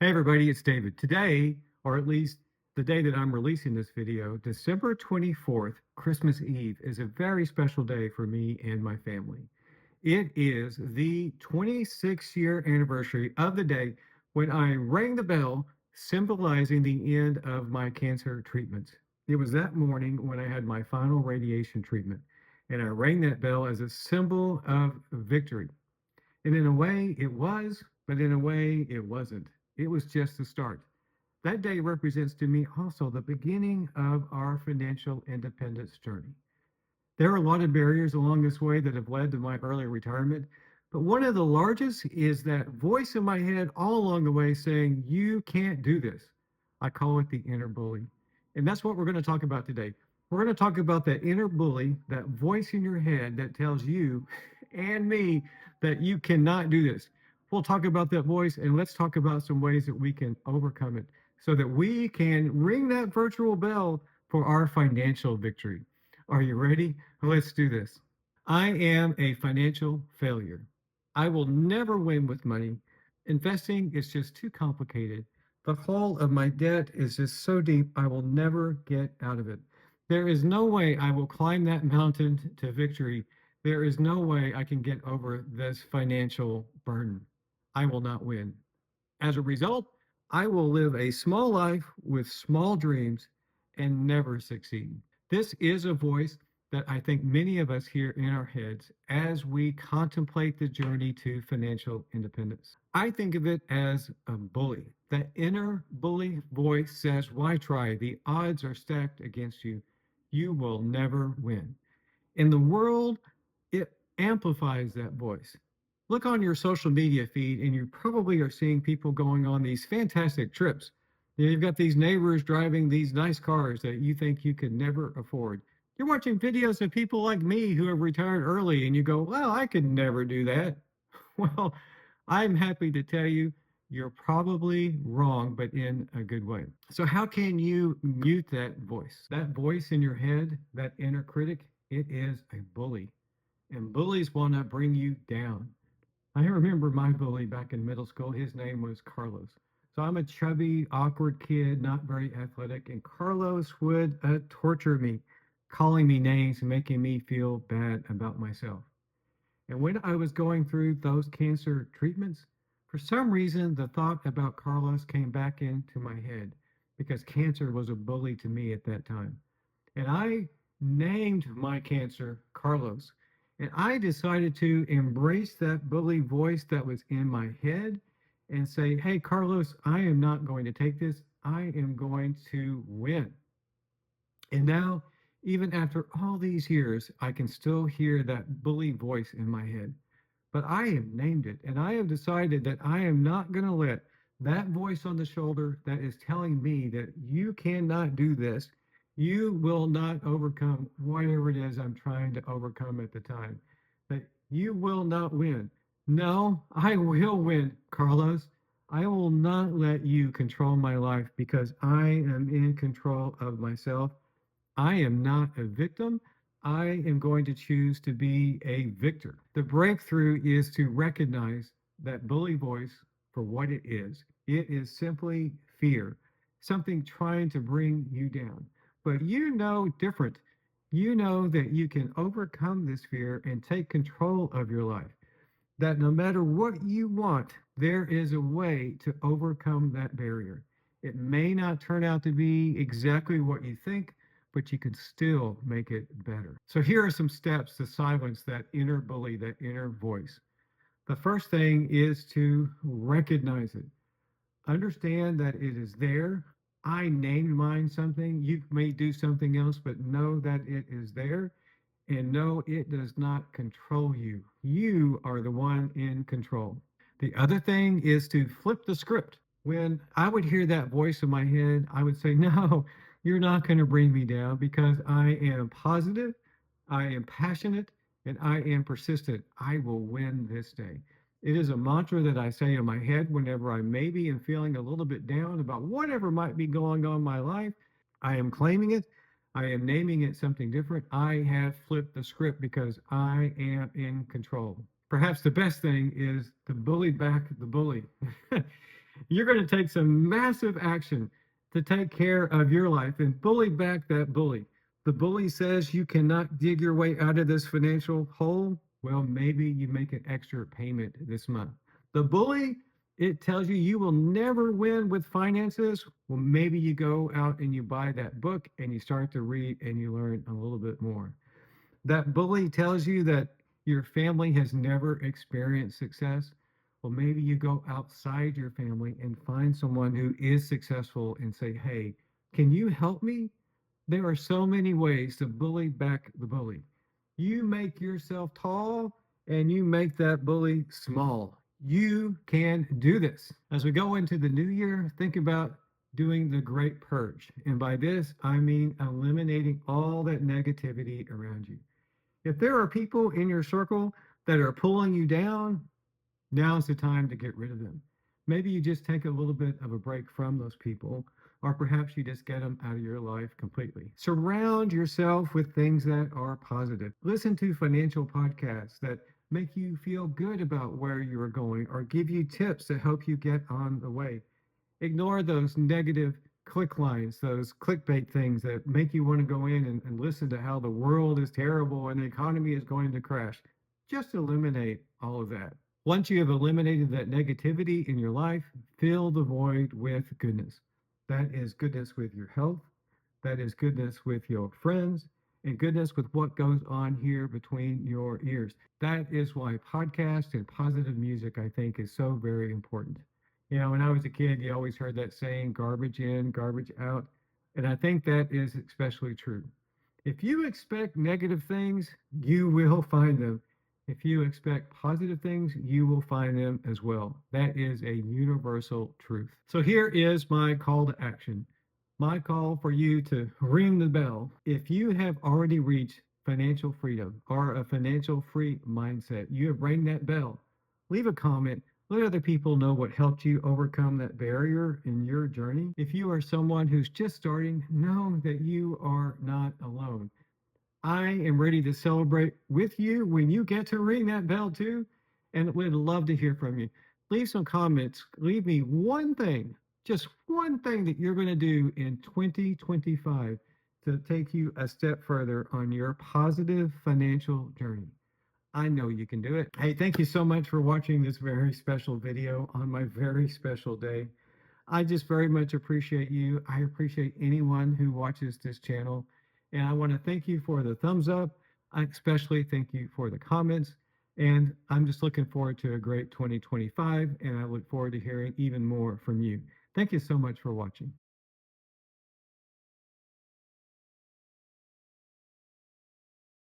Hey everybody, it's David. Today, or at least the day that I'm releasing this video, December 24th, Christmas Eve, is a very special day for me and my family. It is the 26-year anniversary of the day when I rang the bell, symbolizing the end of my cancer treatments. It was that morning when I had my final radiation treatment, and I rang that bell as a symbol of victory. And in a way, it was, but in a way, it wasn't. It was just the start. That day represents to me also the beginning of our financial independence journey. There are a lot of barriers along this way that have led to my early retirement, but one of the largest is that voice in my head all along the way saying, "You can't do this." I call it the inner bully. And that's what we're going to talk about today. We're going to talk about that inner bully, that voice in your head that tells you and me that you cannot do this. We'll talk about that voice and let's talk about some ways that we can overcome it so that we can ring that virtual bell for our financial victory. Are you ready? Let's do this. I am a financial failure. I will never win with money. Investing is just too complicated. The hole of my debt is just so deep, I will never get out of it. There is no way I will climb that mountain to victory. There is no way I can get over this financial burden. I will not win. As a result, I will live a small life with small dreams and never succeed. This is a voice that I think many of us hear in our heads as we contemplate the journey to financial independence. I think of it as a bully. That inner bully voice says, "Why try? The odds are stacked against you. You will never win." In the world, it amplifies that voice. Look on your social media feed, and you probably are seeing people going on these fantastic trips. You've got these neighbors driving these nice cars that you think you could never afford. You're watching videos of people like me who have retired early, and you go, "Well, I could never do that." Well, I'm happy to tell you you're probably wrong, but in a good way. So, how can you mute that voice? That voice in your head, that inner critic, it is a bully. And bullies want to bring you down. I remember my bully back in middle school. His name was Carlos. So I'm a chubby, awkward kid, not very athletic. And Carlos would torture me, calling me names and making me feel bad about myself. And when I was going through those cancer treatments, for some reason, the thought about Carlos came back into my head because cancer was a bully to me at that time. And I named my cancer Carlos. And I decided to embrace that bully voice that was in my head and say, "Hey, Carlos, I am not going to take this. I am going to win." And now, even after all these years, I can still hear that bully voice in my head. But I have named it, and I have decided that I am not going to let that voice on the shoulder that is telling me that you cannot do this, you will not overcome whatever it is I'm trying to overcome at the time, that you will not win. No, I will win, Carlos. I will not let you control my life because I am in control of myself. I am not a victim. I am going to choose to be a victor. The breakthrough is to recognize that bully voice for what it is. It is simply fear, something trying to bring you down. But you know different. You know that you can overcome this fear and take control of your life. That no matter what you want, there is a way to overcome that barrier. It may not turn out to be exactly what you think, but you can still make it better. So here are some steps to silence that inner bully, that inner voice. The first thing is to recognize it. Understand that it is there. I named mine something. You may do something else, but know that it is there. And no, it does not control you. You are the one in control. The other thing is to flip the script. When I would hear that voice in my head, I would say, "No, you're not going to bring me down because I am positive, I am passionate, and I am persistent. I will win this day." It is a mantra that I say in my head whenever I maybe am feeling a little bit down about whatever might be going on in my life. I am claiming it. I am naming it something different. I have flipped the script because I am in control. Perhaps the best thing is to bully back the bully. You're going to take some massive action to take care of your life and bully back that bully. The bully says you cannot dig your way out of this financial hole. Well, maybe you make an extra payment this month. The bully, it tells you you will never win with finances. Well, maybe you go out and you buy that book and you start to read and you learn a little bit more. That bully tells you that your family has never experienced success. Well, maybe you go outside your family and find someone who is successful and say, hey, can you help me? There are so many ways to bully back the bully. You make yourself tall and you make that bully small. You can do this. As we go into the new year, think about doing the Great Purge. And by this, I mean eliminating all that negativity around you. If there are people in your circle that are pulling you down, now's the time to get rid of them. Maybe you just take a little bit of a break from those people, or perhaps you just get them out of your life completely. Surround yourself with things that are positive. Listen to financial podcasts that make you feel good about where you're going or give you tips to help you get on the way. Ignore those negative click lines, those clickbait things that make you want to go in and listen to how the world is terrible and the economy is going to crash. Just eliminate all of that. Once you have eliminated that negativity in your life, fill the void with goodness. That is goodness with your health, that is goodness with your friends, and goodness with what goes on here between your ears. That is why podcast and positive music, I think, is so very important. You know, when I was a kid, you always heard that saying, garbage in, garbage out. And I think that is especially true. If you expect negative things, you will find them. If you expect positive things, you will find them as well. That is a universal truth. So here is my call to action. My call for you to ring the bell. If you have already reached financial freedom or a financial free mindset, you have rang that bell. Leave a comment. Let other people know what helped you overcome that barrier in your journey. If you are someone who's just starting, know that you are not alone. I am ready to celebrate with you when you get to ring that bell too, and would love to hear from you. Leave some comments. Leave me one thing, just one thing that you're going to do in 2025 to take you a step further on your positive financial journey. I know you can do it. Hey, thank you so much for watching this very special video on my very special day. I just very much appreciate you. I appreciate anyone who watches this channel. And I want to thank you for the thumbs up. I especially thank you for the comments. And I'm just looking forward to a great 2025. And I look forward to hearing even more from you. Thank you so much for watching.